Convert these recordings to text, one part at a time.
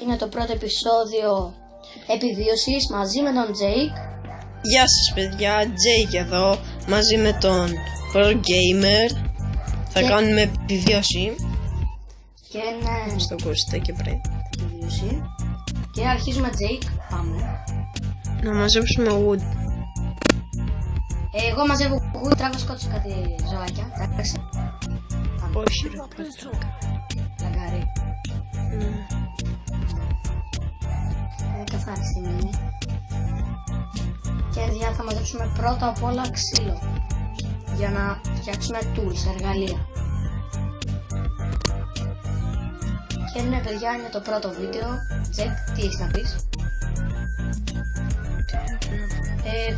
Είναι το πρώτο επεισόδιο επιβίωσης μαζί με τον Τζέικ. Γεια σας παιδιά, Τζέικ εδώ, μαζί με τον Pro Gamer. Θα κάνουμε επιβίωση. Και ναι, στο ακούσετε και πριν. επιβίωση. Και αρχίζουμε, Τζέικ, πάμε. Να μαζέψουμε wood. Εγώ μαζεύω wood, τράβω σκότωσε κάτι ζωάκια. Εντάξει. Όχι ρε πατράκα. Λαγκάρι. Καθάριστη μήνυ. Και παιδιά, θα μαζέψουμε πρώτα απ' όλα ξύλο για να φτιάξουμε tools, εργαλεία. Και ναι παιδιά, είναι το πρώτο βίντεο. Τζεκ, τι έχεις να πεις?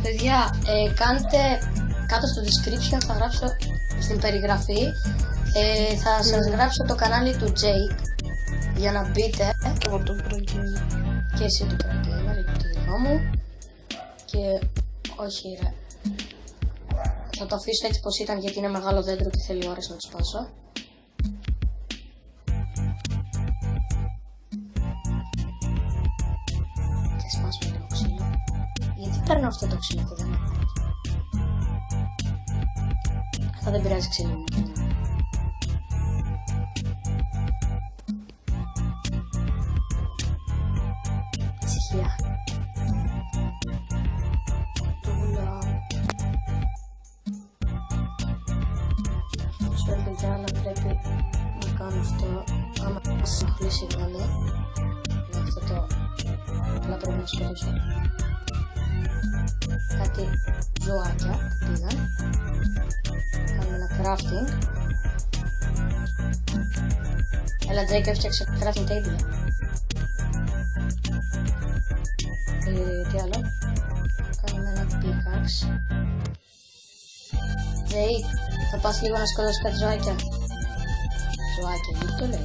Παιδιά, κάντε κάτω στο description, θα γράψω στην περιγραφή, θα σας γράψω το κανάλι του Jake για να μπείτε. Εγώ το Pro Gamer. Και εσύ το Pro Gamer, το δικό μου. Και όχι ρε, θα το αφήσω έτσι πως ήταν, γιατί είναι μεγάλο δέντρο και θέλει ώρες να το σπάσω. Και σπάσουμε το ξύλο. Γιατί παίρνω αυτό το ξύλο που δεν είναι? Αυτό δεν πειράζει, ξύλο μου. Ησυχία. Τούλα. Sorry παιδιά, αλλά πρέπει να κάνω αυτό. Άμα σας ενοχλήσει βγάλε. Με αυτό το... Αλλά πρέπει να σκοτώσω κάτι ζωάκια που πήγαν. Κάνουμε ένα crafting. Έλα Τζέικ, έφτιαξε crafting table. Τι άλλο? Κάνουμε ένα pickaxe. Τζέικ, θα πας λίγο να σκοτώσεις κάτι ζωάκια. Ζωάκια, γιατί το λέει?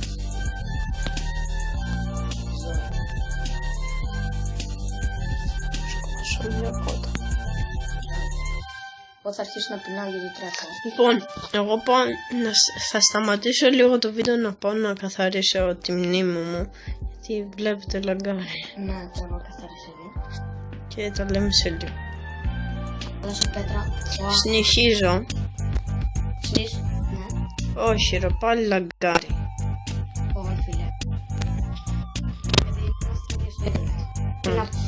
Σκοτώσω μια κότα. Εγώ θα αρχίσω να πεινάω γιατί τρέχω. Λοιπόν, εγώ πάω θα σταματήσω λίγο το βίντεο να πάω να καθαρίσω τη μνήμη μου. Γιατί βλέπετε λαγκάρι. Ναι, πρέπει να καθαρίσει εδώ. Και τα λέμε σε λίγο. Δώσω πέτρα. Συνεχίζω. Συνήθως, ναι. Όχι ρε, πάλι λαγκάρι. Όχι φίλε.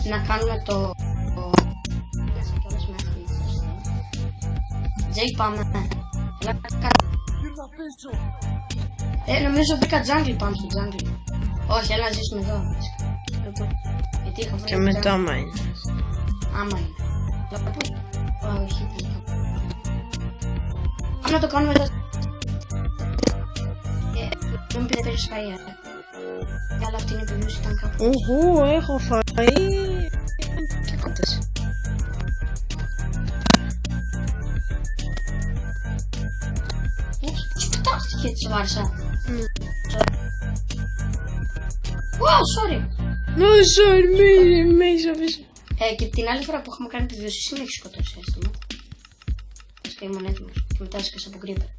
Να κάνουμε το... Τζέικ, πάμε. Νομίζω βρήκα jungle πάνω στο jungle. Όχι, έλα να ζήσουμε εδώ. Γιατί είχα βρει Και μετά άμα είναι. Άμα είναι. Όχι, τελικά. Άμα το κάνουμε εδώ. Μην πείτε περισσότερο φαΐα. Αλλά αυτή είναι η επιβίωση, ήταν κάπου. Ουγού, έχω φαΐ. Και κότες. Πώς πετάχτηκε έτσι βάρσα? Wow, sorry. No, sorry, με είσαβες. Και την άλλη φορά που έχουμε κάνει επιβίωση, εσύ με έχεις σκοτώσει, έστω. Πες και ήμουν έτοιμος και μετά έσκασα από creeper.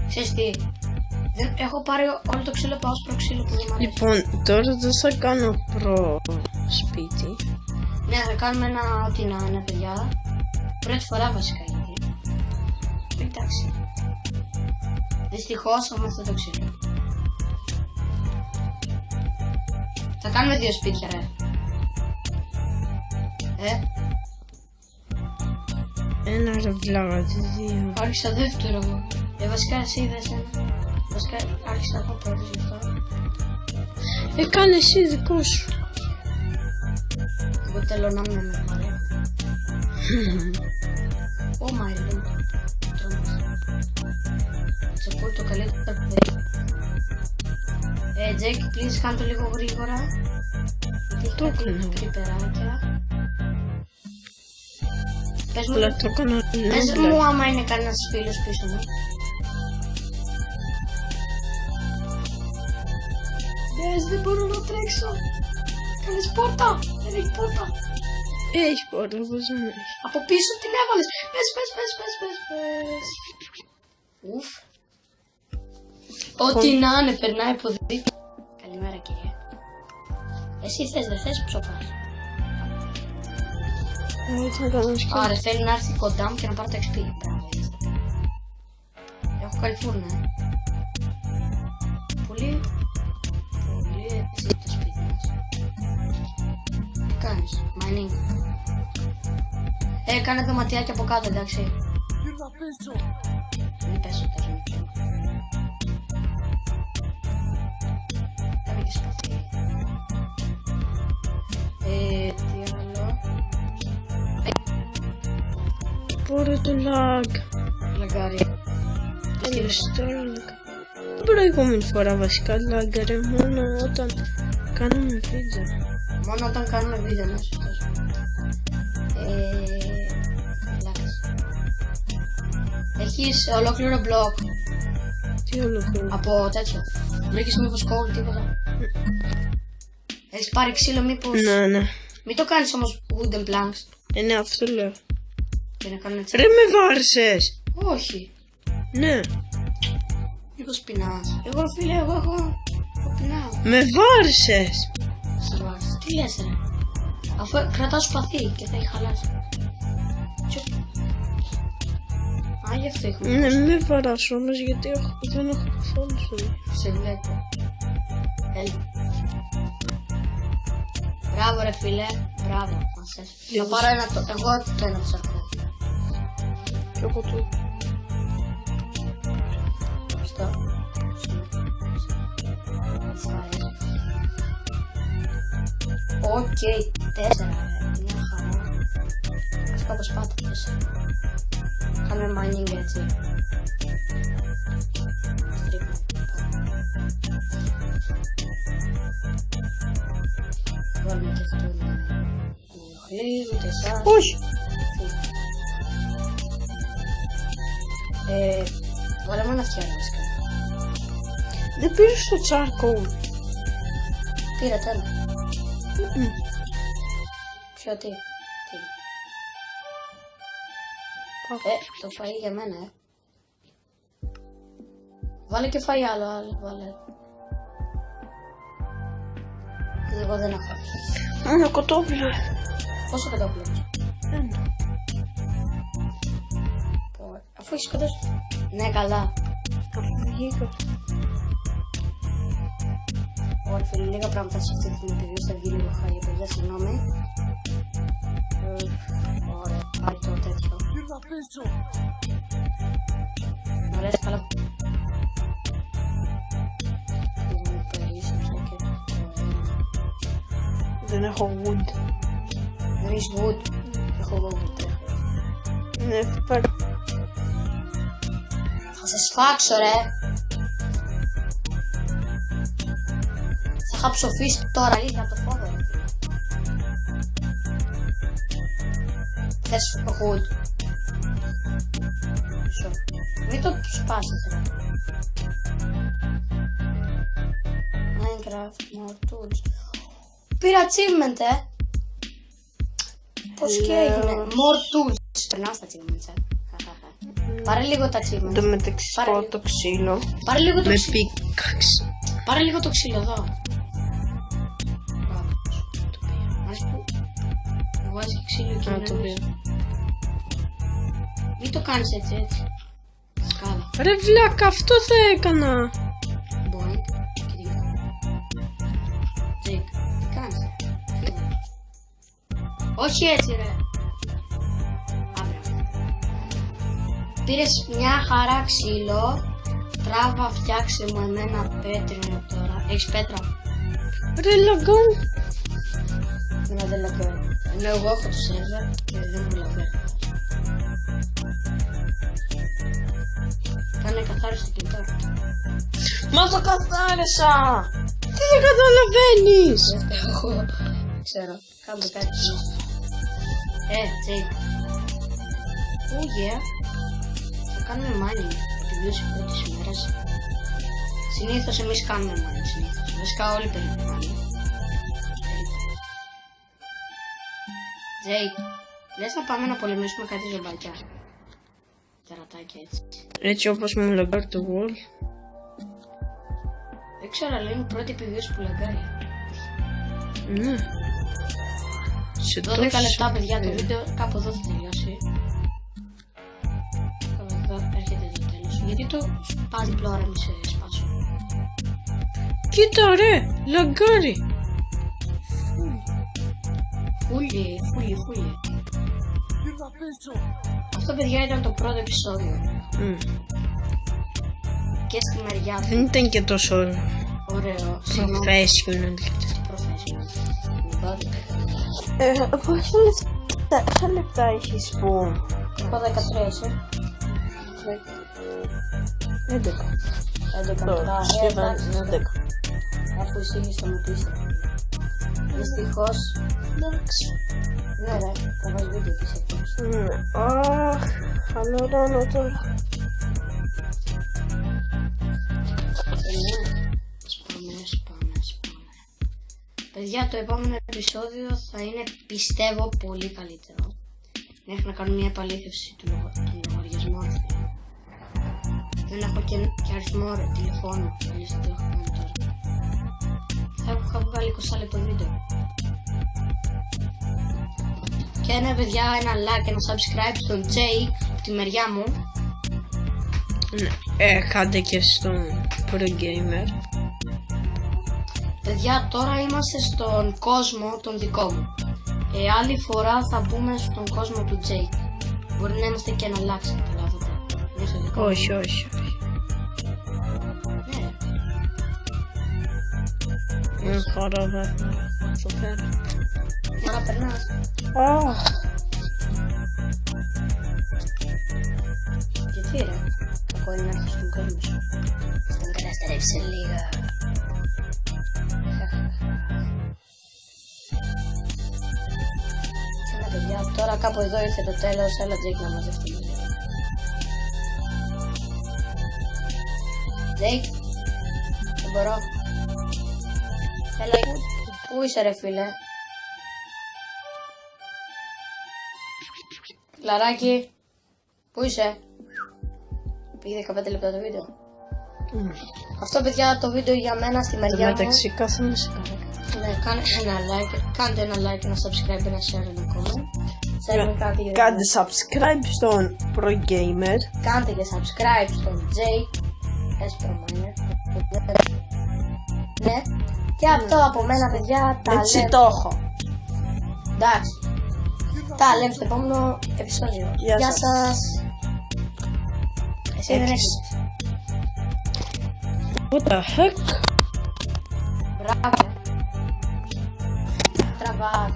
Ξέρεις τι, έχω πάρει όλο το ξύλο, πάω στο ξύλο που δεν μ' αρέσει. Λοιπόν, τώρα δεν θα κάνω προ σπίτι. Ναι, θα κάνουμε ένα ό,τι να είναι, παιδιά. Πρώτη φορά βασικά γιατί. Εντάξει. Δυστυχώς έχουμε αυτό το ξύλο. Θα κάνουμε 2 σπίτια, ρε. Ένα ρε βλάγα, δύο. Άρχισα δεύτερο εγώ. Βασικά εσύ είδες ένα. Βασικά άρχισα εγώ πρώτος γι' αυτό. Κάνε εσύ δικό σου. Εγώ θέλω να είμαι με παρέα. Oh my lord. Σε πω το καλύτερο που έχει. Τζέικ, please κάνε το λίγο γρήγορα. Γιατί Το έχει έκανα. κάτι κρυπεράκια. Αλλά το έκανα Πες μου άμα είναι κανένας φίλος πίσω μου. Δεν μπορώ να τρέξω. Κάνεις πόρτα. Δεν έχει πόρτα. Έχει πόρτα, πώς δεν έχει. Από πίσω την έβαλες. Πες. Ουφ. Ό,τι να είναι, περνάει από δίπλα. Καλή Καλημέρα κύριε. Εσύ θες, δεν θες, πόσο πας? Άρα θέλει να έρθει κοντά μου και να πάρω το XP. Μπράβο, έχω καλή φούρνα. Πολύ έτσι το σπίτι μας. Τι κάνεις, mining? Κάνε δωματιάκια από κάτω, εντάξει. Μην πέσω τόσο. Κάνε και σπαθί. Τι άλλο? Πόρε το lag. Λαγκάρι. Την προηγούμενη φορά βασικά λάγκαρε μόνο όταν κάνουμε βίντεο. Μόνο όταν κάνουμε βίντεο, ναι, σωστός. Έχεις ολόκληρο μπλοκ. Τι ολόκληρο? Από τέτοιο. Βρήκες μήπως κόλλη, τίποτα? Έχεις πάρει ξύλο μήπως? Ναι. Μην το κάνεις όμως wooden planks. Ναι, αυτό λέω. Και να κάνουμε έτσι. Ρε με βάρσες. Όχι. Ναι. Μήπως πεινάς? Εγώ φίλε, εγώ πεινάω. Με βάρσες. Τι λες ρε? Αφού κρατάω σπαθί και θα έχει χαλάσει. Α, γι' αυτό έχουμε. Ναι, με βαράς όμως γιατί δεν έχω καθόλου σου. Σε βλέπω. Έλα. Μπράβο ρε φίλε, μπράβο. Θα πάρω εγώ το ένα του σαρκό. Και εγώ το. Αυτό. Οκ, 4 ρε, μια χαρά. Αυτό όπως πάτε 4. Κάνουμε mining έτσι. Βάλουμε και αυτό. Ούτε εσάς. Όχι. Βάλαμε ένα φτιάχνει βασικά. Δεν πήρες το charcoal. Πήρα τέλα. Ποιο τι? Το φαΐ για μένα, Βάλε και φαΐ άλλο, βάλε. Εγώ δεν έχω. Μόνο κοτόπουλο. Πόσο κοτόπουλο? Ένα. Αφού έχεις σκοτώσει. Ναι, καλά. Αφού βγήκα. Ωραία, φίλε, λίγα πράγματα σε αυτή την interview θα βγει λίγο χάρη, παιδιά, συγγνώμη. Ωραία, πάρει το τέτοιο. Μ' αρέσει καλά. Δεν έχω wood. Δεν έχεις wood? Έχω εγώ wood. Ναι, πάρε. Θα σε σφάξω ρε. Θα είχα ψοφήσει τώρα, αλήθεια, από το φόβο. Θες wood? Μην το σπάσεις ρε. Minecraft, more tools. Πήρα achievement, Πώς και έγινε. More tools. Περνάω στα achievements, Πάρε λίγο τα achievements. Το μεταξύ πάω το ξύλο. Πάρε λίγο το με ξύλο. πίκαξ. Πάρε λίγο το ξύλο εδώ. Ας που βάζει ξύλο και Να το μένεις. πει. Μην το κάνεις έτσι. Σκάλα. Ρε βλάκα, αυτό θα έκανα. Boing. Κοίτα. Τζεκ. Τι κάνεις? Φύγε. Όχι έτσι ρε. Άμπρα. Πήρες μια χαρά ξύλο. Τράβα, φτιάξε μου εμένα πέτρινο τώρα. Έχεις πέτρα? Ρε λαγκόν. Δεν λαγκάρει. Ενώ εγώ έχω το σερβερ και δεν μου λαγκάρει. Κάνε καθάριση το κινητό. Μα το καθάρισα. Τι δεν καταλαβαίνεις. Εγώ ξέρω. Κάντε κάτι. Τζέι. Oh yeah. Θα κάνουμε mining. Τη βίωση πρώτης ημέρας. Συνήθως εμείς κάνουμε mining. Συνήθως. Βασικά όλοι περίπου mining. Τζέι. Λες να πάμε να πολεμήσουμε κάτι ζεμπάκια. Τερατάκια έτσι. Έτσι όπως μου λαγκάρει το wall. Δεν ξέρω, αλλά είναι η πρώτη επιβίωση που λαγκάρει. Ναι. Σε 12 λεπτά, παιδιά, το βίντεο κάπου εδώ θα τελειώσει. Κάπου εδώ έρχεται το τέλος. Γιατί το πας διπλό ώρα μη σε σπάσω. Κοίτα ρε, λαγκάρει. Φούλη. Αυτό, παιδιά, ήταν το πρώτο επεισόδιο. Και στη μεριά του. Δεν ήταν και τόσο Ωραίο. professional. Πόσα λεπτά έχεις που? Από 13, 11 λεπτά. Αφού εσύ είχες σταματήσει. Δυστυχώς. Ναι ρε, θα βάζει βίντεο της εκτός. Αχ, χαλαρώνω τώρα. Σπάμε. Παιδιά, το επόμενο επεισόδιο θα είναι, πιστεύω, πολύ καλύτερο. Μέχρι να κάνω μια επαλήθευση του λογαριασμού. Δεν έχω και αριθμό τηλεφώνου, αλλιώς δεν το έχω κάνει τώρα. Θα έχω βγάλει 20 λεπτό βίντεο. Και ένα, παιδιά, ένα like και ένα subscribe στον Jake από τη μεριά μου. Κάντε και στον Pro Gamer. Παιδιά, τώρα είμαστε στον κόσμο τον δικό μου. Άλλη φορά θα μπούμε στον κόσμο του Jake. Μπορεί να είμαστε και να αλλάξει, καταλάβετε. Όχι. Ναι. Χαρά βέβαια. Σупер. Τώρα περνάς. Γιατί ρε, κακό είναι να έρθεις στον κόσμο σου. Στον καταστρέψε λίγα. Έλα παιδιά, τώρα κάπου εδώ ήρθε το τέλος. Έλα Jake να μαζευτεί. Jake, δεν μπορώ. Έλα, πού είσαι ρε φίλε? Λαράκι, πού είσαι? Πήγε 15 λεπτά το βίντεο. Αυτό, παιδιά, το βίντεο για μένα στη μεριά μου. μεταξύ κάθομαι σε Ναι, κάντε ένα like, ένα subscribe, ένα share, ένα comment. Κάντε subscribe στον Pro Gamer. Κάντε και subscribe στον Jake. Ναι. Και αυτό από μένα, παιδιά, τα Έτσι λέμε. το έχω. Εντάξει. Τα λέμε στο επόμενο επεισόδιο. Γεια σας. Εσύ δεν έχεις. What the heck? Μπράβο. Τραβά.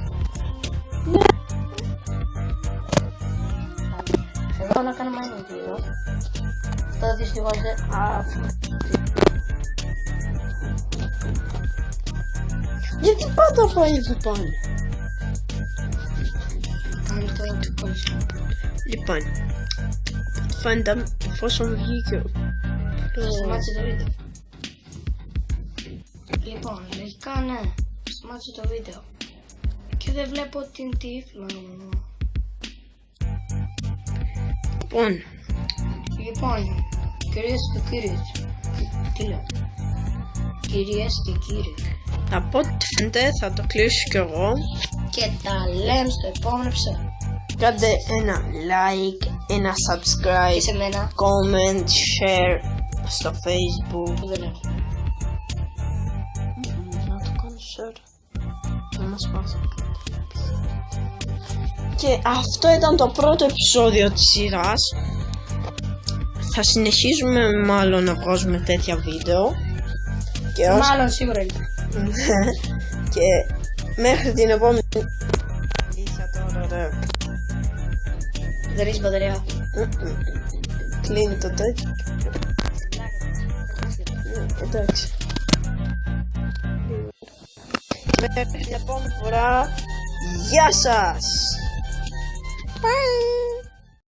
Εγώ να κάνω mining εδώ. Αυτό δυστυχώς δεν... Γιατί πάντα πάει εδώ πάνω? Κάνει το intro πώς. Λοιπόν, φάντα εφόσον βγήκε Σταμάτησε το βίντεο. Λοιπόν, λογικά ναι. Σταμάτησε το βίντεο. Και δεν βλέπω την τύφλα μου. Λοιπόν, κυρίες και κύριοι. Τι λέω? Κυρίες και κύριοι. από ό,τι φαίνεται θα το κλείσω κι εγώ. Και τα λέμε στο επόμενο επεισόδιο. Κάντε ένα like, ένα subscribe, Και σε μένα. comment, share στο Facebook. Που δεν έχω. Να το κάνω share. Να μας πάθει. Και αυτό ήταν το πρώτο επεισόδιο της σειράς. Θα συνεχίζουμε μάλλον να βγάζουμε τέτοια βίντεο. Και Μάλλον σίγουρα είναι. και μέχρι την επόμενη. Τώρα ρε. Δεν ρίχνει μπαταρία. Κλείνει το τέτοιο. Εντάξει. Μέχρι την επόμενη φορά. Γεια σας. Bye.